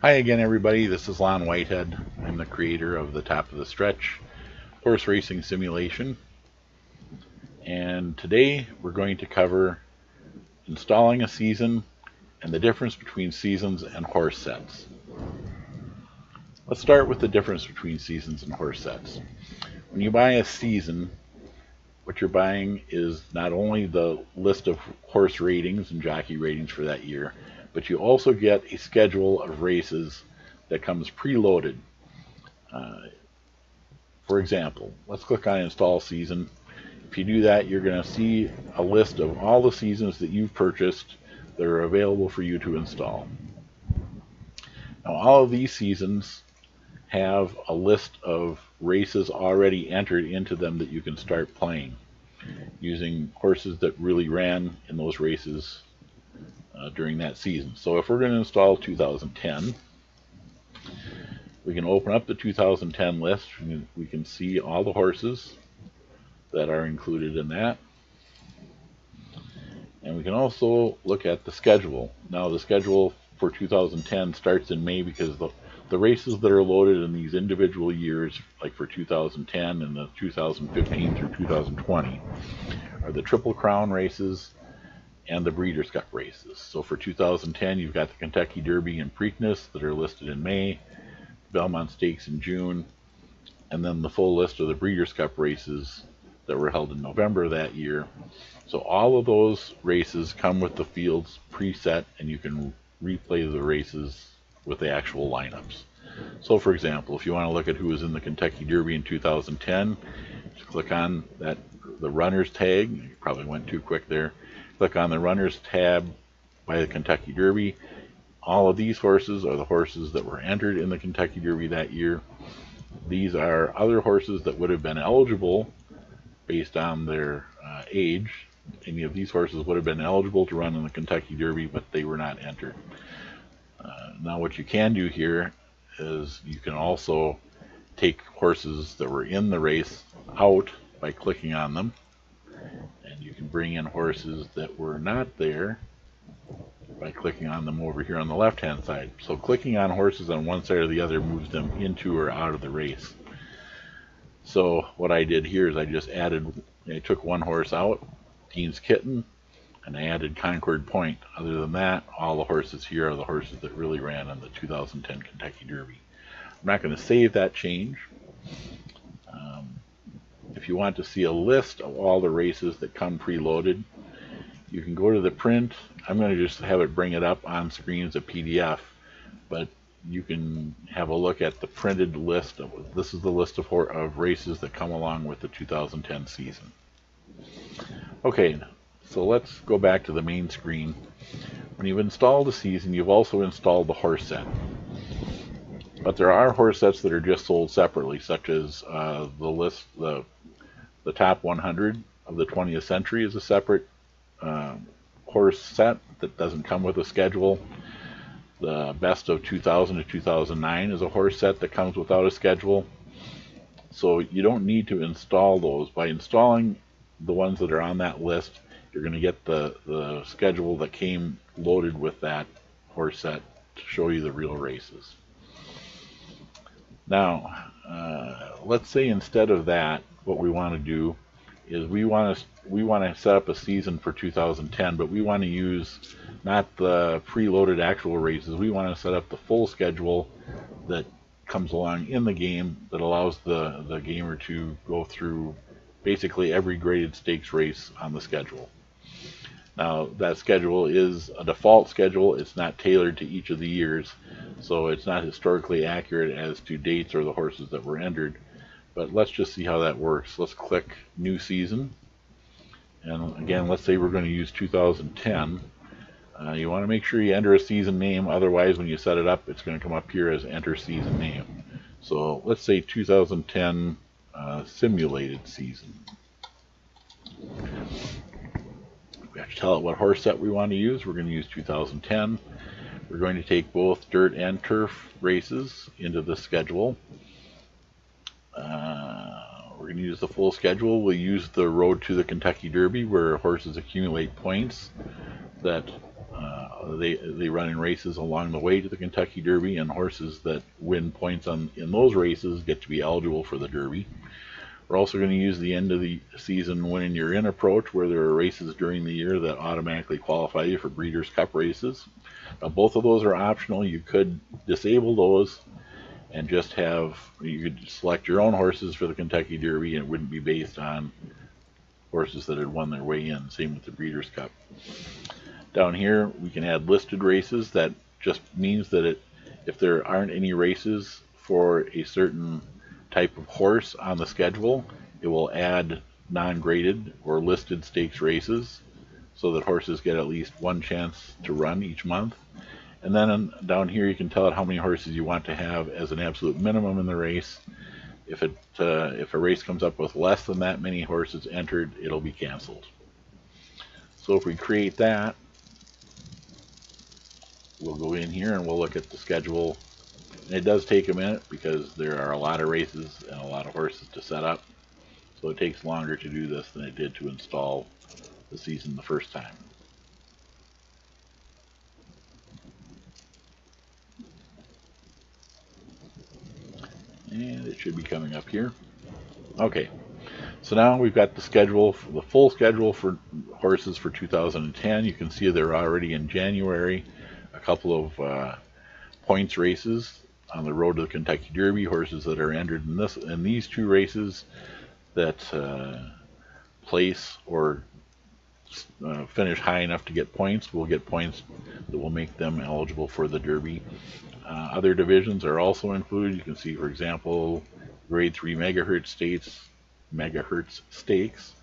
Hi again, everybody. This is Lon Whitehead. I'm the creator of the Top of the Stretch horse racing simulation. And today we're going to cover installing a season and the difference between seasons and horse sets. Let's start with the difference between seasons and horse sets. When you buy a season, what you're buying is not only the list of horse ratings and jockey ratings for that year, but you also get a schedule of races that comes preloaded. Uh, for example, let's click on Install Season. If you do that, you're going to see a list of all the seasons that you've purchased that are available for you to install. Now, all of these seasons have a list of races already entered into them that you can start playing using horses that really ran in those races during that season. So if we're going to install 2010, we can open up the 2010 list. We can see all the horses that are included in that. And we can also look at the schedule. Now the schedule for 2010 starts in May because the races that are loaded in these individual years, like for 2010 and the 2015 through 2020, are the Triple Crown races and the Breeders' Cup races. So for 2010, you've got the Kentucky Derby and Preakness that are listed in May, Belmont Stakes in June, and then the full list of the Breeders' Cup races that were held in November that year. So all of those races come with the fields preset, and you can replay the races with the actual lineups. So for example, if you want to look at who was in the Kentucky Derby in 2010, just click on the runners tag. You probably went too quick there. Click on the runners tab by the Kentucky Derby. All of these horses are the horses that were entered in the Kentucky Derby that year. These are other horses that would have been eligible based on their age. Any of these horses would have been eligible to run in the Kentucky Derby, but they were not entered. Now what you can do here is you can also take horses that were in the race out by clicking on them, and you can bring in horses that were not there by clicking on them over here on the left hand side. So clicking on horses on one side or the other moves them into or out of the race. So what I did here is I took one horse out, Dean's Kitten, and I added Concord Point. Other than that, all the horses here are the horses that really ran in the 2010 Kentucky Derby. I'm not going to save that change. If you want to see a list of all the races that come preloaded, you can go to the print. I'm going to just have it bring it up on screen as a PDF, but you can have a look at the printed list. This is the list of races that come along with the 2010 season. Okay, so let's go back to the main screen. When you've installed a season, you've also installed the horse set. But there are horse sets that are just sold separately, such as the top 100 of the 20th century is a separate horse set that doesn't come with a schedule. The best of 2000 to 2009 is a horse set that comes without a schedule. So you don't need to install those. By installing the ones that are on that list, you're going to get the schedule that came loaded with that horse set to show you the real races. Now, let's say instead of that, what we want to do is we want to set up a season for 2010, but we want to use not the preloaded actual races. We want to set up the full schedule that comes along in the game that allows the gamer to go through basically every graded stakes race on the schedule. Now that schedule is a default schedule. It's not tailored to each of the years, so it's not historically accurate as to dates or the horses that were entered. But let's just see how that works. Let's click New Season. And again, let's say we're going to use 2010. You want to make sure you enter a season name. Otherwise, when you set it up, it's going to come up here as Enter Season Name. So let's say 2010 Simulated Season. We have to tell it what horse set we want to use. We're going to use 2010. We're going to take both dirt and turf races into the schedule. We're going to use the full schedule. We'll use the Road to the Kentucky Derby, where horses accumulate points that They run in races along the way to the Kentucky Derby, and horses that win points in those races get to be eligible for the Derby. We're also going to use the end of the season when you're in approach, where there are races during the year that automatically qualify you for Breeders' Cup races. Now, both of those are optional. You could disable those and just you could select your own horses for the Kentucky Derby, and it wouldn't be based on horses that had won their way in. Same with the Breeders' Cup. Down here, we can add listed races. That just means that if there aren't any races for a certain type of horse on the schedule, it will add non-graded or listed stakes races so that horses get at least one chance to run each month. And then down here you can tell it how many horses you want to have as an absolute minimum in the race. If a race comes up with less than that many horses entered, it'll be canceled. So if we create that, we'll go in here and we'll look at the schedule. And it does take a minute because there are a lot of races and a lot of horses to set up. So it takes longer to do this than it did to install the season the first time. And it should be coming up here. Okay, so now we've got the schedule, the full schedule for horses for 2010. You can see they're already in January. A couple of points races on the road to the Kentucky Derby, horses that are entered in these two races that place or finish high enough to get points will get points that will make them eligible for the Derby. Other divisions are also included. You can see, for example, grade 3 megahertz stakes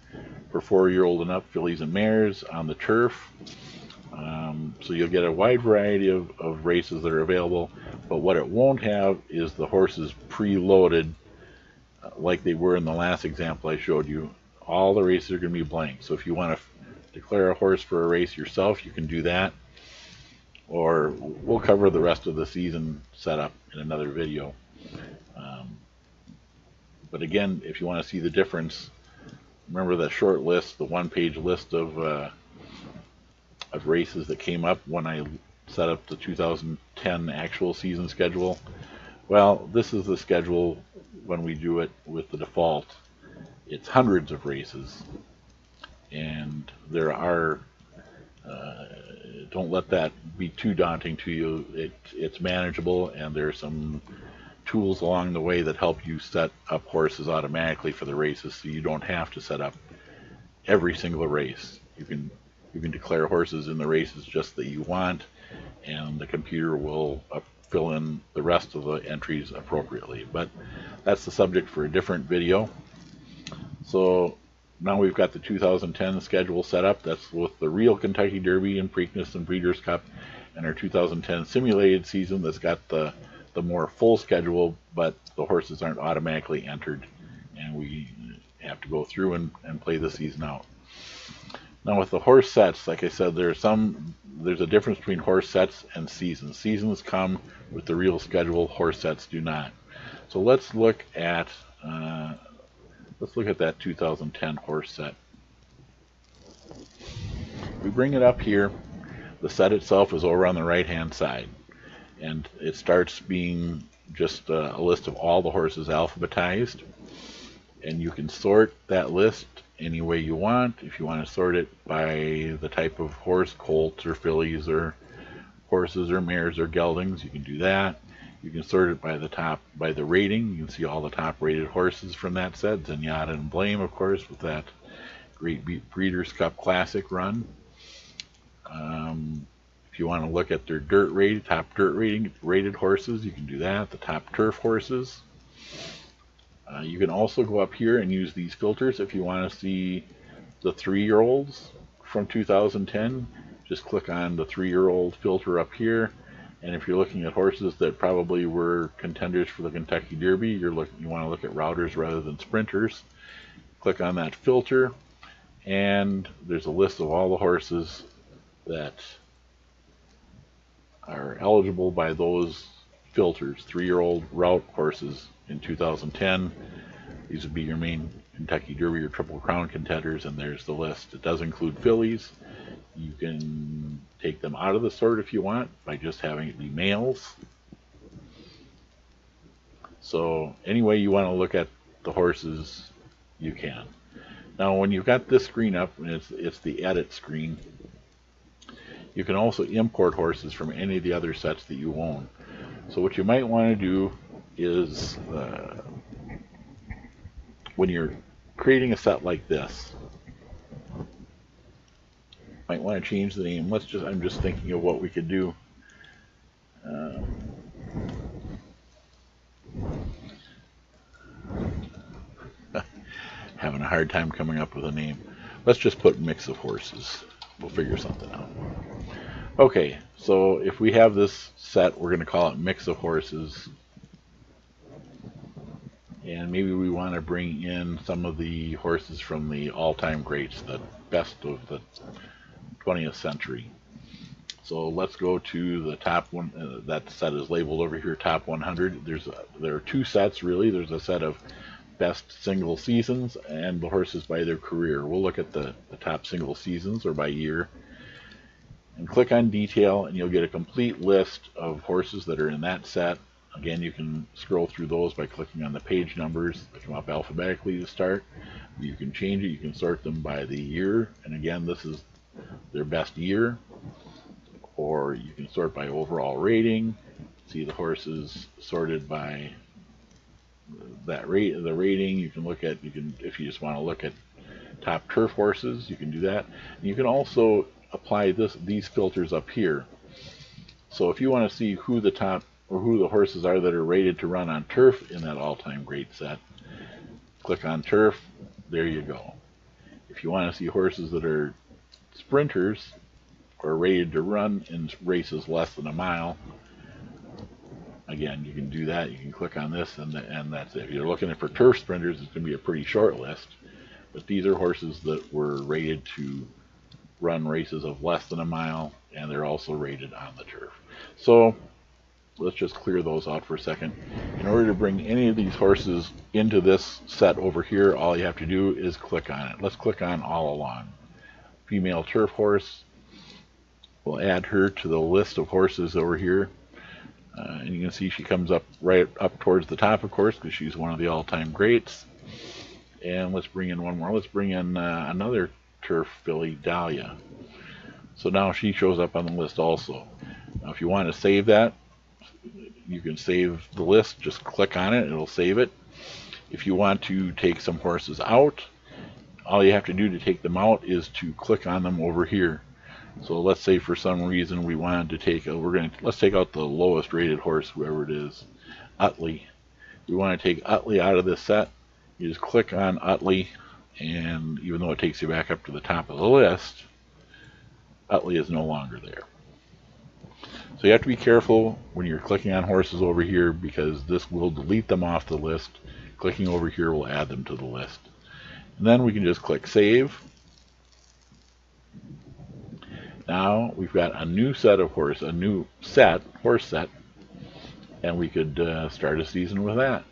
for 4-year-old and up fillies and mares on the turf. So you'll get a wide variety of races that are available, but what it won't have is the horses preloaded like they were in the last example I showed you. All the races are going to be blank. So if you want to declare a horse for a race yourself, you can do that. Or we'll cover the rest of the season setup in another video. But again, if you want to see the difference, remember that short list, the one-page list of races that came up when I set up the 2010 actual season schedule. Well, this is the schedule when we do it with the default. It's hundreds of races, and there are don't let that be too daunting to you. It's manageable, and there are some tools along the way that help you set up horses automatically for the races, so you don't have to set up every single race. You can declare horses in the races just that you want, and the computer will fill in the rest of the entries appropriately. But that's the subject for a different video. So now we've got the 2010 schedule set up. That's with the real Kentucky Derby and Preakness and Breeders' Cup, and our 2010 simulated season that's got the more full schedule, but the horses aren't automatically entered, and we have to go through and play the season out. Now with the horse sets, like I said, there's a difference between horse sets and seasons. Seasons come with the real schedule, horse sets do not. So let's look at that 2010 horse set. We bring it up here. The set itself is over on the right hand side, and it starts being just a list of all the horses alphabetized, and you can sort that list any way you want. If you want to sort it by the type of horse, colts or fillies or horses or mares or geldings, you can do that. You can sort it by the rating. You can see all the top rated horses from that set. Zenyatta and Blame, of course, with that great Breeders' Cup Classic run. If you want to look at their top dirt rated horses, you can do that. The top turf horses. You can also go up here and use these filters if you want to see the 3-year-olds from 2010. Just click on the 3-year-old filter up here, and if you're looking at horses that probably were contenders for the Kentucky Derby, you want to look at routers rather than sprinters. Click on that filter, and there's a list of all the horses that are eligible by those filters. 3-year-old route horses in 2010. These would be your main Kentucky Derby or Triple Crown contenders, and there's the list. It does include fillies. You can take them out of the sort if you want by just having it be males. So any way you want to look at the horses, you can. Now when you've got this screen up, and it's the edit screen, you can also import horses from any of the other sets that you own. So what you might want to do is, when you're creating a set like this, might want to change the name. I'm just thinking of what we could do. Having a hard time coming up with a name. Let's just put mix of horses. We'll figure something out. Okay, so if we have this set, we're going to call it mix of horses. And maybe we want to bring in some of the horses from the all-time greats, the best of the 20th century. So let's go to the top one. That set is labeled over here, top 100. There are two sets really. There's a set of best single seasons and the horses by their career. We'll look at the top single seasons or by year. And click on detail and you'll get a complete list of horses that are in that set. Again, you can scroll through those by clicking on the page numbers that come up alphabetically to start. You can change it. You can sort them by the year. And again, this is their best year. Or you can sort by overall rating. See the horses sorted by the rating. You can look at, if you just want to look at top turf horses, you can do that. And you can also apply these filters up here. So if you want to see who the horses are that are rated to run on turf in that all-time great set, click on turf. There you go. If you want to see horses that are sprinters or rated to run in races less than a mile, again, you can do that. You can click on this, and that's it. If you're looking for turf sprinters, it's going to be a pretty short list. But these are horses that were rated to run races of less than a mile, and they're also rated on the turf. So let's just clear those out for a second. In order to bring any of these horses into this set over here, all you have to do is click on it. Let's click on All Along. Female turf horse. We'll add her to the list of horses over here. And you can see she comes up right up towards the top, of course, because she's one of the all-time greats. And let's bring in one more. Let's bring in another turf filly, Dahlia. So now she shows up on the list also. Now if you want to save that, you can save the list. Just click on it. It'll save it. If you want to take some horses out, all you have to do to take them out is to click on them over here. So let's say for some reason we wanted to take, let's take out the lowest rated horse, whoever it is, Utley. We want to take Utley out of this set. You just click on Utley, and even though it takes you back up to the top of the list, Utley is no longer there. So you have to be careful when you're clicking on horses over here, because this will delete them off the list. Clicking over here will add them to the list. And then we can just click Save. Now we've got a new set of horse set, and we could start a season with that.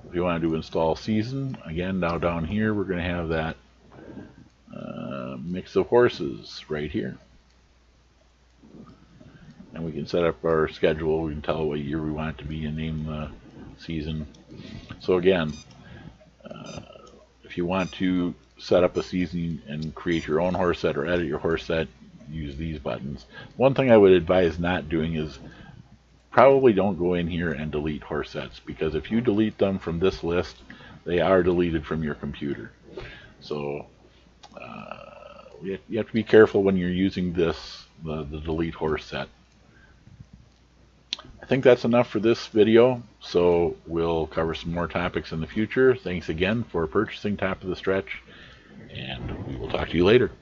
If you want to do install season, again, now down here we're going to have that mix of horses right here. And we can set up our schedule. We can tell what year we want it to be and name the season. So again, if you want to set up a season and create your own horse set or edit your horse set, use these buttons. One thing I would advise not doing is probably don't go in here and delete horse sets, because if you delete them from this list, they are deleted from your computer. So you have to be careful when you're using the delete horse set. I think that's enough for this video, so we'll cover some more topics in the future. Thanks again for purchasing Top of the Stretch, and we will talk to you later.